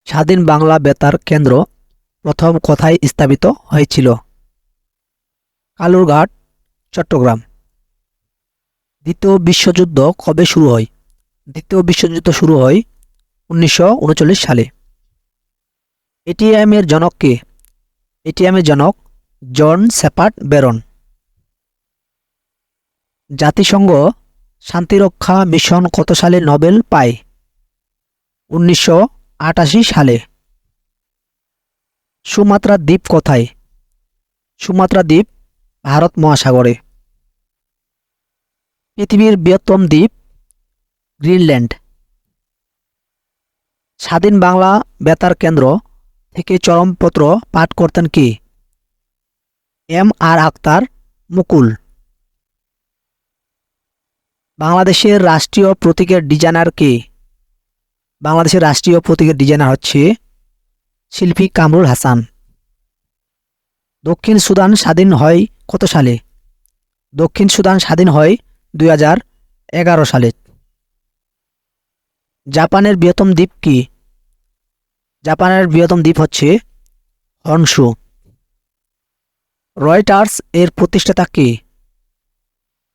স্বাধীন বাংলা বেতার কেন্দ্র প্রথম কোথায় স্থাপিত হয়েছিল? কালুরঘাট, চট্টগ্রাম। দ্বিতীয় বিশ্বযুদ্ধ কবে শুরু হয়? দ্বিতীয় বিশ্বযুদ্ধ শুরু হয় 1939 সালে। এটিএম এর জনক কে? এটিএম এর জনক জন শেপার্ড ব্যারন। জাতিসংঘ শান্তিরক্ষা মিশন কত সালে নোবেল পায়? 1988 সালে। সুমাত্রা দ্বীপ কোথায়? সুমাত্রা দ্বীপ ভারত মহাসাগরে। পৃথিবীর বৃহত্তম দ্বীপ গ্রিনল্যান্ড। স্বাধীন বাংলা বেতার কেন্দ্র থেকে চরমপত্র পাঠ করতেন কে? এম আর আখতার, মুকুল। বাংলাদেশের রাষ্ট্রীয় প্রতীকের ডিজাইনার কে? বাংলাদেশের রাষ্ট্রীয় প্রতীকের ডিজাইনার হচ্ছে শিল্পী কামরুল হাসান। দক্ষিণ সুদান স্বাধীন হয় কত সালে? দক্ষিণ সুদান স্বাধীন হয় 2011 সালে। জাপানের বৃহত্তম দ্বীপ কি? জাপানের বৃহত্তম দ্বীপ হচ্ছে হনশু। রয়টার্স এর প্রতিষ্ঠাতা কে?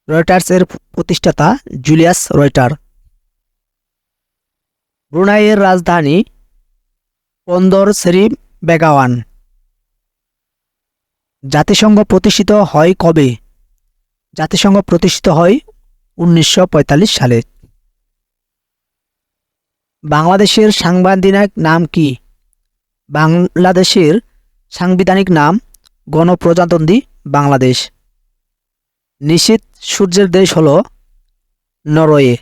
রয়টার্স এর প্রতিষ্ঠাতা জুলিয়াস রয়টার। ব্রুনাইয়ের রাজধানী বন্দর সেরি বেগাওয়ান। জাতিসংঘ প্রতিষ্ঠিত হয় কবে? জাতিসংঘ প্রতিষ্ঠিত হয় 1945 সালে। বাংলাদেশের সাংবিধানিক নাম কি? বাংলাদেশের সাংবিধানিক নাম গণপ্রজাতন্ত্রী বাংলাদেশ। নিশীথ সূর্যের দেশ হল নরওয়ে।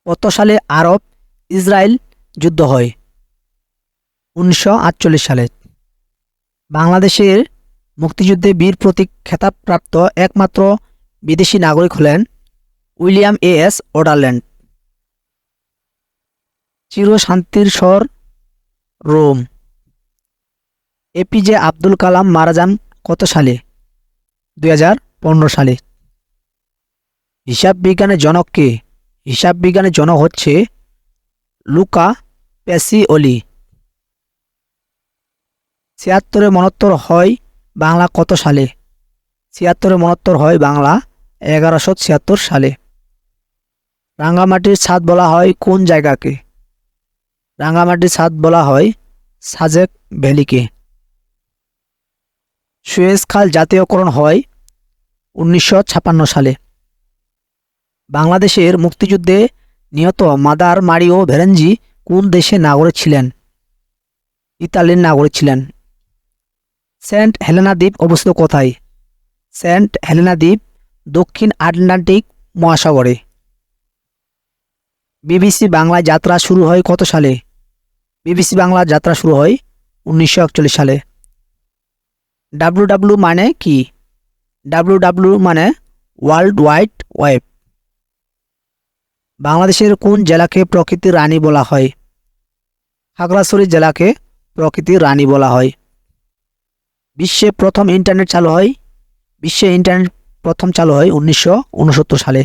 কত সালে আরব ইসরায়েল যুদ্ধ হয়? 1948 সালে। বাংলাদেশের মুক্তিযুদ্ধে বীর প্রতীক খেতাবপ্রাপ্ত একমাত্র বিদেশি নাগরিক হলেন উইলিয়াম এস ওডারল্যান্ড। চিরশান্তির স্বর রোম। এপিজে আব্দুল কালাম মারা যান কত সালে? 2015 সালে। হিসাব বিজ্ঞানের জনক কে? হিসাব বিজ্ঞানের জনক হচ্ছে লুকা প্যাসিওলি। 76 মনোত্তর হয় বাংলা কত সালে? 76 মনোত্তর হয় বাংলা 1176 সালে। রাঙ্গামাটির ছাদ বলা হয় কোন জায়গাকে? রাঙ্গামাটির ছাদ বলা হয় সাজেক ভ্যালিকে। সুয়েজ খাল জাতীয়করণ হয় 1956 সালে। বাংলাদেশের মুক্তিযুদ্ধে নিহত মাদার মারিও ভেরেঞ্জি কোন দেশের নাগরিক ছিলেন? ইতালির নাগরিক ছিলেন। সেন্ট হেলেনা দ্বীপ অবস্থিত কোথায়? সেন্ট হেলেনা দ্বীপ দক্ষিণ আটলান্টিক মহাসাগরে। বিবিসি বাংলা যাত্রা শুরু হয় কত সালে? বিবিসি বাংলা যাত্রা শুরু হয় 1941 সালে। ডাব্লিউডাব্লিউ মানে কি? ডাব্লিউডাব্লিউ মানে ওয়ার্ল্ড ওয়াইড ওয়েব। বাংলাদেশের কোন জেলাকে প্রকৃতির রানী বলা হয়? খাগড়াছড়ি জেলাকে প্রকৃতির রানী বলা হয়। বিশ্বে প্রথম ইন্টারনেট চালু হয়? বিশ্বে ইন্টারনেট প্রথম চালু হয় 1969 সালে।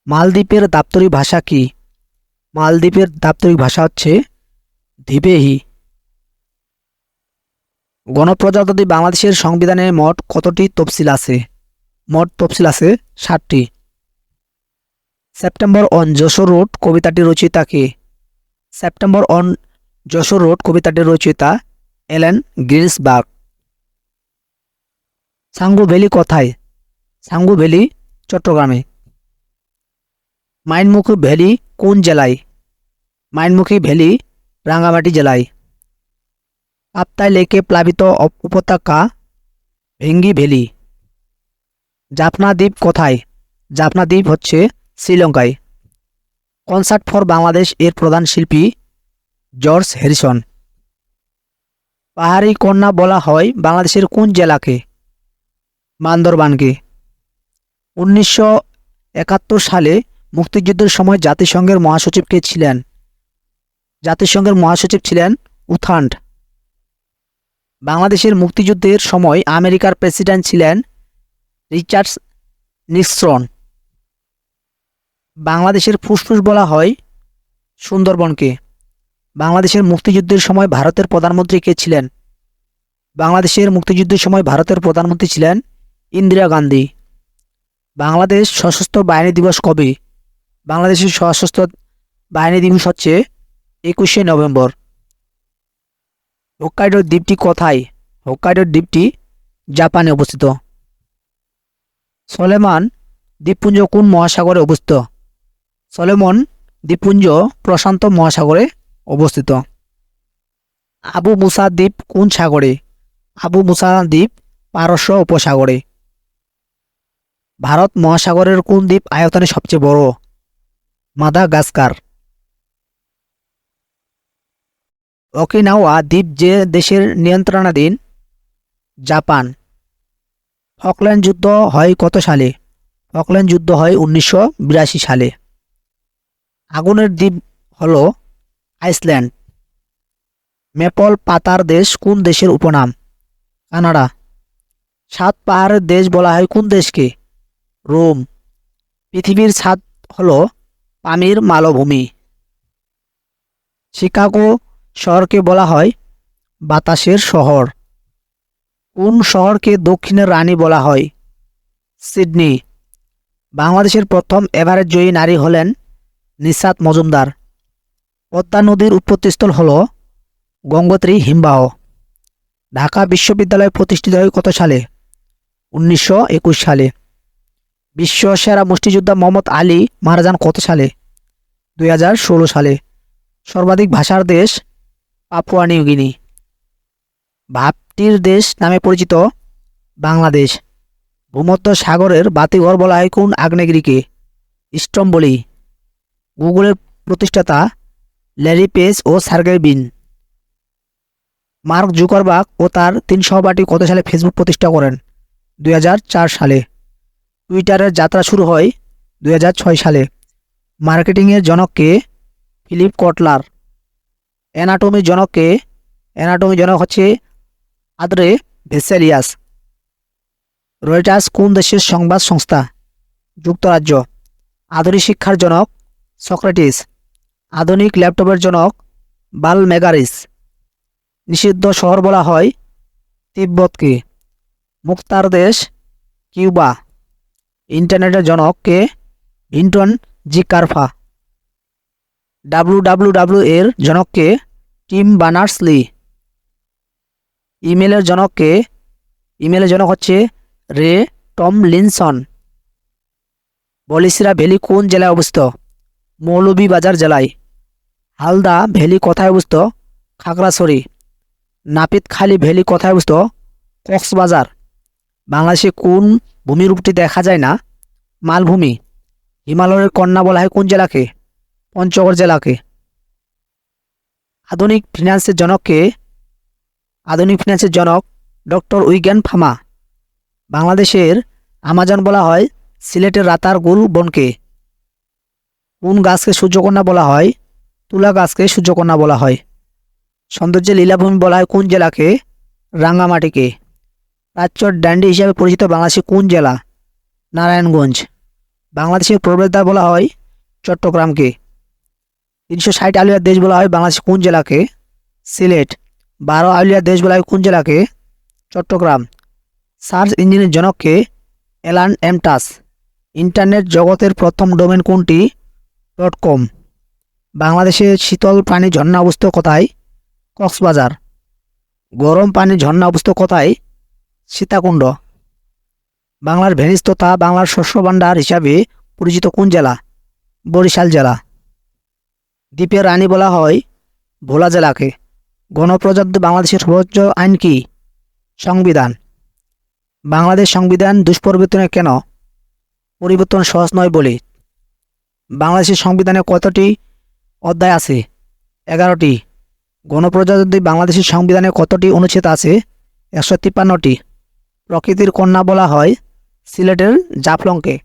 মালদ্বীপের দাপ্তরিক ভাষা কি? মালদ্বীপের দাপ্তরিক ভাষা হচ্ছে ধিবেহি। গণপ্রজাতন্ত্রী বাংলাদেশের সংবিধানে মোট কতটি তফসিল আছে? মোট তফসিল আছে 7টি। সেপ্টেম্বর অন যশোর রোড কবিতাটি রচয়িতা কে? সেপ্টেম্বর অন যশোর রোড কবিতাটির রচয়িতা এলেন গ্রিন্সবার্গ। সাঙ্গু ভ্যালি কোথায়? সাঙ্গু ভ্যালি চট্টগ্রামে। মাইনমুখী ভ্যালি কোন জেলায়? মাইনমুখী ভ্যালি রাঙ্গামাটি জেলায়। কাপ্তাই লেকে প্লাবিত উপত্যকা ভেঙ্গি ভ্যালি। জাফনা দ্বীপ কোথায়? জাফনা দ্বীপ হচ্ছে শ্রীলঙ্কায়। কনসার্ট ফর বাংলাদেশ এর প্রধান শিল্পী জর্জ হ্যারিসন। পাহাড়ি কন্যা বলা হয় বাংলাদেশের কোন জেলাকে? বান্দরবানকে। 1971 সালে মুক্তিযুদ্ধের সময় জাতিসংঘের মহাসচিব কে ছিলেন? জাতিসংঘের মহাসচিব ছিলেন উথান্ড। বাংলাদেশের মুক্তিযুদ্ধের সময় আমেরিকার প্রেসিডেন্ট ছিলেন রিচার্ড নিক্সন। বাংলাদেশের ফুসফুস বলা হয় সুন্দরবনকে। বাংলাদেশের মুক্তিযুদ্ধের সময় ভারতের প্রধানমন্ত্রী কে ছিলেন? বাংলাদেশের মুক্তিযুদ্ধের সময় ভারতের প্রধানমন্ত্রী ছিলেন ইন্দিরা গান্ধী। বাংলাদেশ সশস্ত্র বাহিনী দিবস কবে? বাংলাদেশের সশস্ত্র বাহিনী দিবস হচ্ছে 21শে নভেম্বর। হোক্কাইডো দ্বীপটি কোথায়? হোক্কাইডো দ্বীপটি জাপানে অবস্থিত। সলেমান দ্বীপপুঞ্জ কোন মহাসাগরে অবস্থিত? সলেমন দ্বীপপুঞ্জ প্রশান্ত মহাসাগরে অবস্থিত। আবু মুসা দ্বীপ কোন সাগরে? আবু মুসা দ্বীপ পারস্য উপসাগরে। ভারত মহাসাগরের কোন দ্বীপ আয়তনে সবচেয়ে বড়? মাদাগাস্কার। ওকিনাওয়া দ্বীপ যে দেশের নিয়ন্ত্রণাধীন? জাপান। ফকল্যান্ড যুদ্ধ হয় কত সালে? ফকল্যান্ড যুদ্ধ হয় 1982 সালে। আগুনের দ্বীপ হল আইসল্যান্ড। মেপল পাতার দেশ কোন দেশের উপনাম? কানাডা। সাত পাহাড়ের দেশ বলা হয় কোন দেশকে? রোম। পৃথিবীর ছাদ হল পামির মালভূমি। শিকাগো শহরকে বলা হয় বাতাসের শহর। কোন শহরকে দক্ষিণের রানী বলা হয়? সিডনি। বাংলাদেশের প্রথম এভারেস্ট জয়ী নারী হলেন নিশাত মজুমদার। পদ্মা নদীর উৎপত্তিস্থল হল গঙ্গোত্রী হিমবাহ। ঢাকা বিশ্ববিদ্যালয় প্রতিষ্ঠিত হয় কত সালে? 1921 সালে। বিশ্ব সেরা মুষ্টিযোদ্ধা মোহাম্মদ আলী মারা যান কত সালে? 2016 সালে। সর্বাধিক ভাষার দেশ পাপুয়া নিউ গিনি। ভাবটির দেশ নামে পরিচিত বাংলাদেশ। ভূমধ্য সাগরের বাতিঘর বলা হয় কোন আগ্নেয়গিরিকে? স্ট্রম্বলি। গুগলের প্রতিষ্ঠাতা ল্যারি পেজ ও সার্গেই বিন। মার্ক জুকারবার্গ ও তার 3 সহপাঠী কত সালে ফেসবুক প্রতিষ্ঠা করেন? 2004 সালে। টুইটারের যাত্রা শুরু হয় 2006 সালে। মার্কেটিংয়ের জনককে? ফিলিপ কটলার। অ্যানাটমির জনককে? অ্যানাটমির জনক হচ্ছে আদ্রে ভেসেলিয়াস। রয়টার্স কোন দেশের সংবাদ সংস্থা? যুক্তরাজ্য। আধুনিক শিক্ষার জনক? সক্রেটিস। আধুনিক ল্যাপটপের জনক? বালমেগারিস। নিষিদ্ধ শহর বলা হয় তিব্বতকে। মুক্তার দেশ? কিউবা। ইন্টারনেটের জনককে? ভিন্টন জি কারফা। WWW এর জনককে? Team Berners-Lee. ইমেলের জনককে? ইমেলের জনক হচ্ছে রে টমলিনসন। বলিসিরা ভ্যালি কোন জেলায় অবস্থিত? মৌলভীবাজার জেলায়। হালদা ভ্যালি কোথায় অবস্থিত? খাগড়াছড়ি। নাপিতখালী ভ্যালি কোথায় অবস্থিত? কক্সবাজার। বাংলাদেশে কোন ভূমিরূপটি দেখা যায় না? মালভূমি। হিমালয়ের কন্যা বলা হয় কোন জেলাকে? পঞ্চগড় জেলাকে। আধুনিক ফিন্যান্সের জনককে? আধুনিক ফিন্যান্সের জনক ডক্টর উইগেন ফামা। বাংলাদেশের আমাজন বলা হয় সিলেটের রাতারগুল বনকে। কোন গাছকে সূর্যকন্যা বলা হয়? তুলা গাছকে সূর্যকন্যা বলা হয়। সৌন্দর্যের লীলাভূমি বলা হয় কোন জেলাকে? রাঙ্গামাটিকে। প্রাচ্য ড্যান্ডি হিসাবে পরিচিত বাংলাদেশের কোন জেলা? নারায়ণগঞ্জ। বাংলাদেশের প্রবেশদ্বার বলা হয় চট্টগ্রামকে। 360 আউলিয়ার দেশ বলা হয় বাংলাদেশের কোন জেলাকে? সিলেট। 12 আউলিয়ার দেশ বলা হয় কোন জেলাকে? চট্টগ্রাম। সার্চ ইঞ্জিনের জনককে? অ্যালান এমটাস। ইন্টারনেট জগতের প্রথম ডোমেন কোনটি? .com। বাংলাদেশের শীতল পানি ঝর্ণা অবস্থিত কোথায়? কক্সবাজার। গরম পানির ঝর্ণা অবস্থিত কোথায়? সীতাকুণ্ড। বাংলার ভেনিস তথা বাংলার শস্য ভাণ্ডার হিসাবে পরিচিত কোন জেলা? বরিশাল জেলা। দ্বীপের রানী বলা হয় ভোলা জেলাকে। গণপ্রজাতন্ত্রী বাংলাদেশের সর্বোচ্চ আইন কি? সংবিধান। বাংলাদেশ সংবিধান দুষ্পরিবর্তনের কেন? পরিবর্তন সহজ নয় বলে। বাংলাদেশের সংবিধানে কতটি অধ্যায় আছে? 11টি। গণপ্রজাতন্ত্রী বাংলাদেশের সংবিধানে কতটি অনুচ্ছেদ আছে? 153টি। প্রকৃতির কন্যা বলা হয় সিলেটের জাফলংকে।